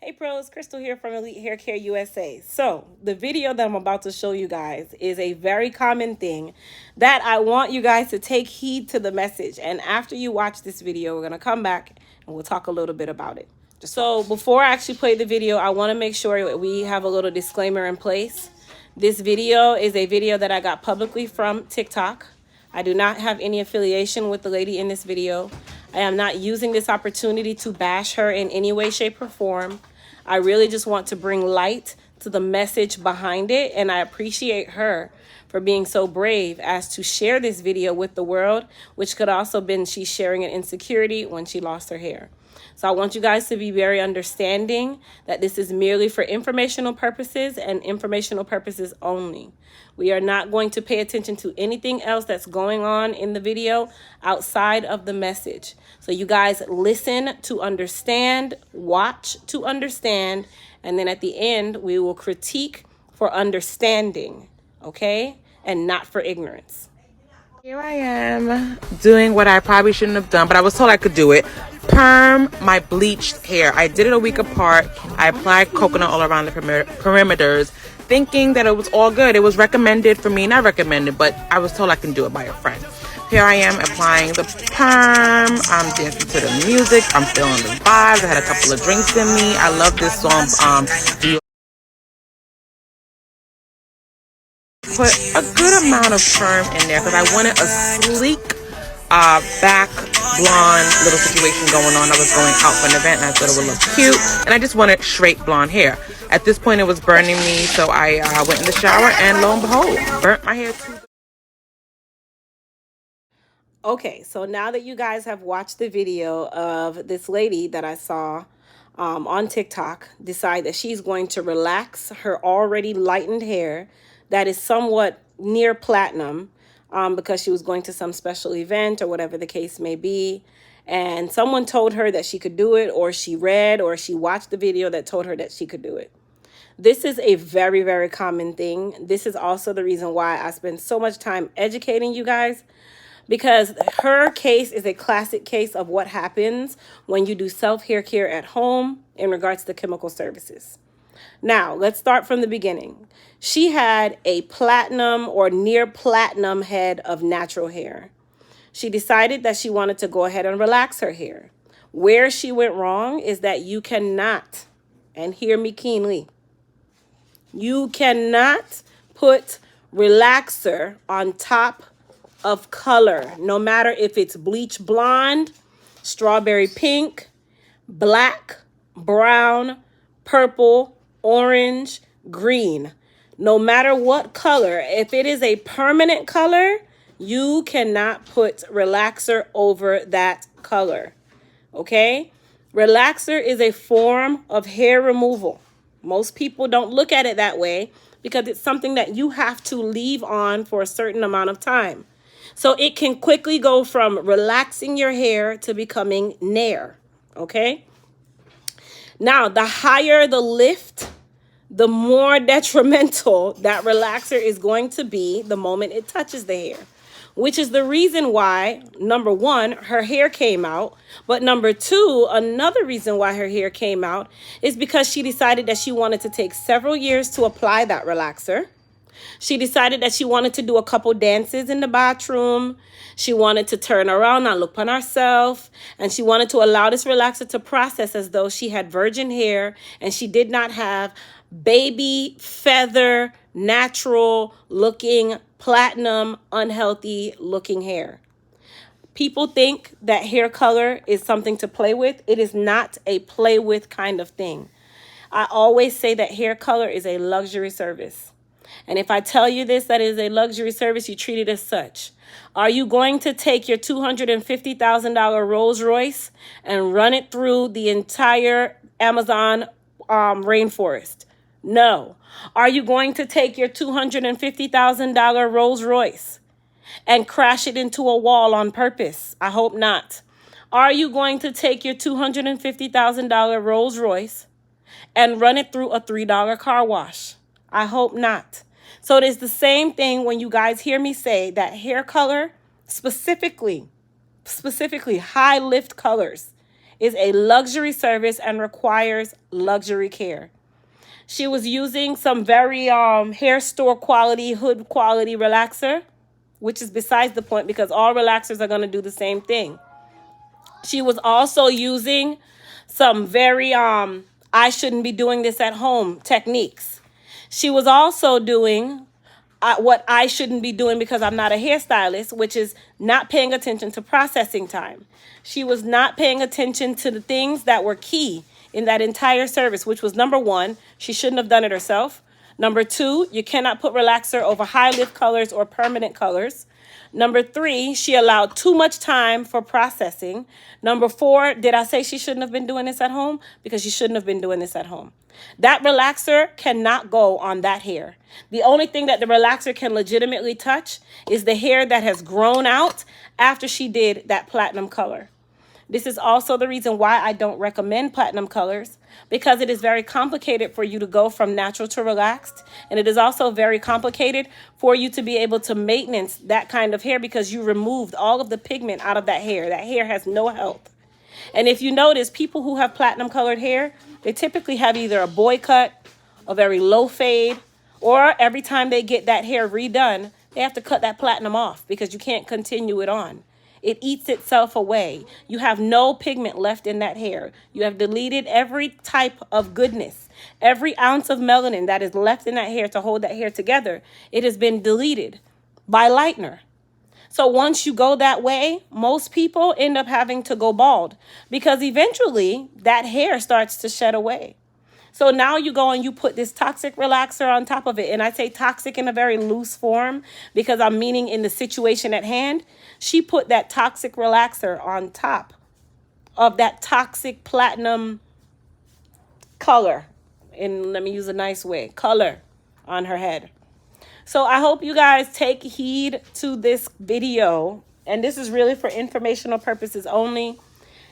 Hey pros, Crystal here from Elite Hair Care USA. So the video that I'm about to show you guys is a very common thing that I want you guys to take heed to the message. And after you watch this video, we're going to come back and we'll talk a little bit about it. So before I actually play the video, I want to make sure that we have a little disclaimer in place. This video is a video that I got publicly from TikTok. I do not have any affiliation with the lady in this video. I am not using this opportunity to bash her in any way, shape, or form. I really just want to bring light to the message behind it, and I appreciate her for being so brave as to share this video with the world, which could also been she's sharing an insecurity when she lost her hair. So I want you guys to be very understanding that this is merely for informational purposes and informational purposes only. We are not going to pay attention to anything else that's going on in the video outside of the message. So you guys listen to understand, watch to understand, and then at the end, we will critique for understanding, okay? And not for ignorance. Here I am doing what I probably shouldn't have done, but I was told I could do it. Perm my bleached hair. I did it a week apart. I applied coconut all around the perimeters, thinking that it was all good. It was recommended for me, not recommended, but I was told I can do it by a friend. Here I am applying the perm. I'm dancing to the music. I'm feeling the vibes. I had a couple of drinks in me. I love this song. Put a good amount of perm in there because I wanted a sleek back blonde little situation going on. I was going out for an event and I thought it would look cute, and I just wanted straight blonde hair. At this point it was burning me, so I went in the shower and lo and behold, burnt my hair too. Okay, so now that you guys have watched the video of this lady that I saw on TikTok decide that she's going to relax her already lightened hair that is somewhat near platinum because she was going to some special event or whatever the case may be. And someone told her that she could do it, or she read or she watched the video that told her that she could do it. This is a very, very common thing. This is also the reason why I spend so much time educating you guys, because her case is a classic case of what happens when you do self-hair care at home in regards to chemical services. Now, let's start from the beginning. She had a platinum or near platinum head of natural hair. She decided that she wanted to go ahead and relax her hair. Where she went wrong is that you cannot, and hear me keenly, you cannot put relaxer on top of color, no matter if it's bleach blonde, strawberry pink, black, brown, purple, orange, green. No matter what color, if it is a permanent color, you cannot put relaxer over that color, okay? Relaxer is a form of hair removal. Most people don't look at it that way because it's something that you have to leave on for a certain amount of time. So it can quickly go from relaxing your hair to becoming nair, okay? Now, the higher the lift, the more detrimental that relaxer is going to be the moment it touches the hair, which is the reason why, number one, her hair came out. But number two, another reason why her hair came out is because she decided that she wanted to take several years to apply that relaxer. She decided that she wanted to do a couple dances in the bathroom. She wanted to turn around and look on herself. And she wanted to allow this relaxer to process as though she had virgin hair and she did not have baby feather, natural looking, platinum, unhealthy looking hair. People think that hair color is something to play with. It is not a play with kind of thing. I always say that hair color is a luxury service. And if I tell you this, that is a luxury service, you treat it as such. Are you going to take your $250,000 Rolls Royce and run it through the entire Amazon rainforest? No. Are you going to take your $250,000 Rolls Royce and crash it into a wall on purpose? I hope not. Are you going to take your $250,000 Rolls Royce and run it through a $3 car wash? I hope not. So it is the same thing when you guys hear me say that hair color, specifically high lift colors, is a luxury service and requires luxury care. She was using some very hair store quality, hood quality relaxer, which is besides the point because all relaxers are going to do the same thing. She was also using some very I shouldn't be doing this at home techniques. She was also doing what I shouldn't be doing because I'm not a hairstylist, which is not paying attention to processing time. She was not paying attention to the things that were key in that entire service, which was number one, she shouldn't have done it herself. Number two, you cannot put relaxer over high lift colors or permanent colors. Number three, she allowed too much time for processing. Number four, did I say she shouldn't have been doing this at home? Because she shouldn't have been doing this at home. That relaxer cannot go on that hair. The only thing that the relaxer can legitimately touch is the hair that has grown out after she did that platinum color. This is also the reason why I don't recommend platinum colors, because it is very complicated for you to go from natural to relaxed. And it is also very complicated for you to be able to maintenance that kind of hair because you removed all of the pigment out of that hair. That hair has no health. And if you notice, people who have platinum colored hair, they typically have either a boy cut, a very low fade, or every time they get that hair redone, they have to cut that platinum off because you can't continue it on. It eats itself away. You have no pigment left in that hair. You have deleted every type of goodness. Every ounce of melanin that is left in that hair to hold that hair together, it has been deleted by lightener. So once you go that way, most people end up having to go bald because eventually that hair starts to shed away. So now you go and you put this toxic relaxer on top of it. And I say toxic in a very loose form because I'm meaning in the situation at hand. She put that toxic relaxer on top of that toxic platinum color. And let me use a nice way, color on her head. So I hope you guys take heed to this video. And this is really for informational purposes only.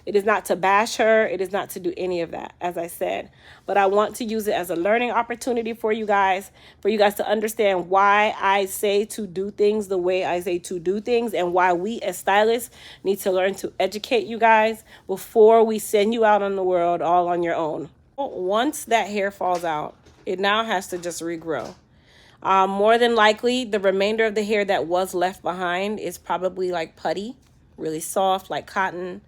It is not to bash her. It is not to do any of that, as I said. But I want to use it as a learning opportunity for you guys to understand why I say to do things the way I say to do things and why we as stylists need to learn to educate you guys before we send you out on the world all on your own. Once that hair falls out, it now has to just regrow. More than likely, the remainder of the hair that was left behind is probably like putty, really soft, like cotton.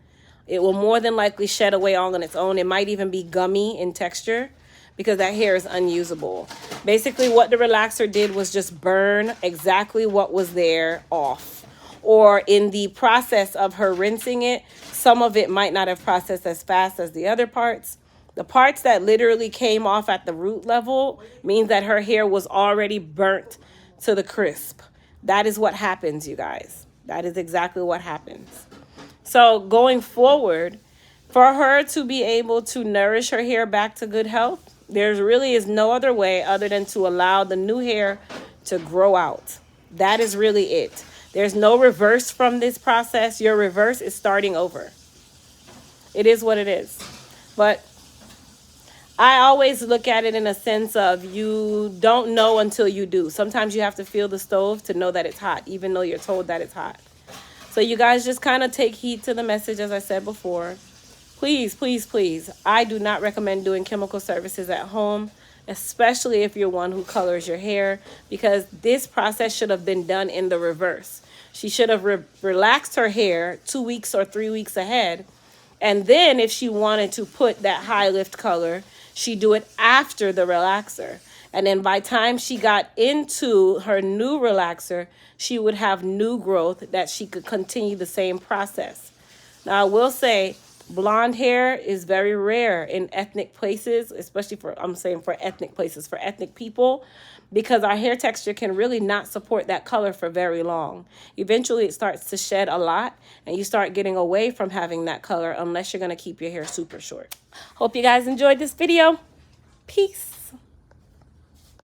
It will more than likely shed away all on its own. It might even be gummy in texture because that hair is unusable. Basically, what the relaxer did was just burn exactly what was there off. Or in the process of her rinsing it, some of it might not have processed as fast as the other parts. The parts that literally came off at the root level means that her hair was already burnt to the crisp. That is what happens, you guys. That is exactly what happens. So going forward, for her to be able to nourish her hair back to good health, there really is no other way other than to allow the new hair to grow out. That is really it. There's no reverse from this process. Your reverse is starting over. It is what it is. But I always look at it in a sense of you don't know until you do. Sometimes you have to feel the stove to know that it's hot, even though you're told that it's hot. So you guys just kind of take heed to the message, as I said before. Please, please, please. I do not recommend doing chemical services at home, especially if you're one who colors your hair, because this process should have been done in the reverse. She should have relaxed her hair 2 weeks or 3 weeks ahead. And then if she wanted to put that high lift color, she'd do it after the relaxer. And then by the time she got into her new relaxer, she would have new growth that she could continue the same process. Now, I will say blonde hair is very rare in ethnic places, especially for ethnic places, for ethnic people, because our hair texture can really not support that color for very long. Eventually, it starts to shed a lot, and you start getting away from having that color unless you're going to keep your hair super short. Hope you guys enjoyed this video. Peace.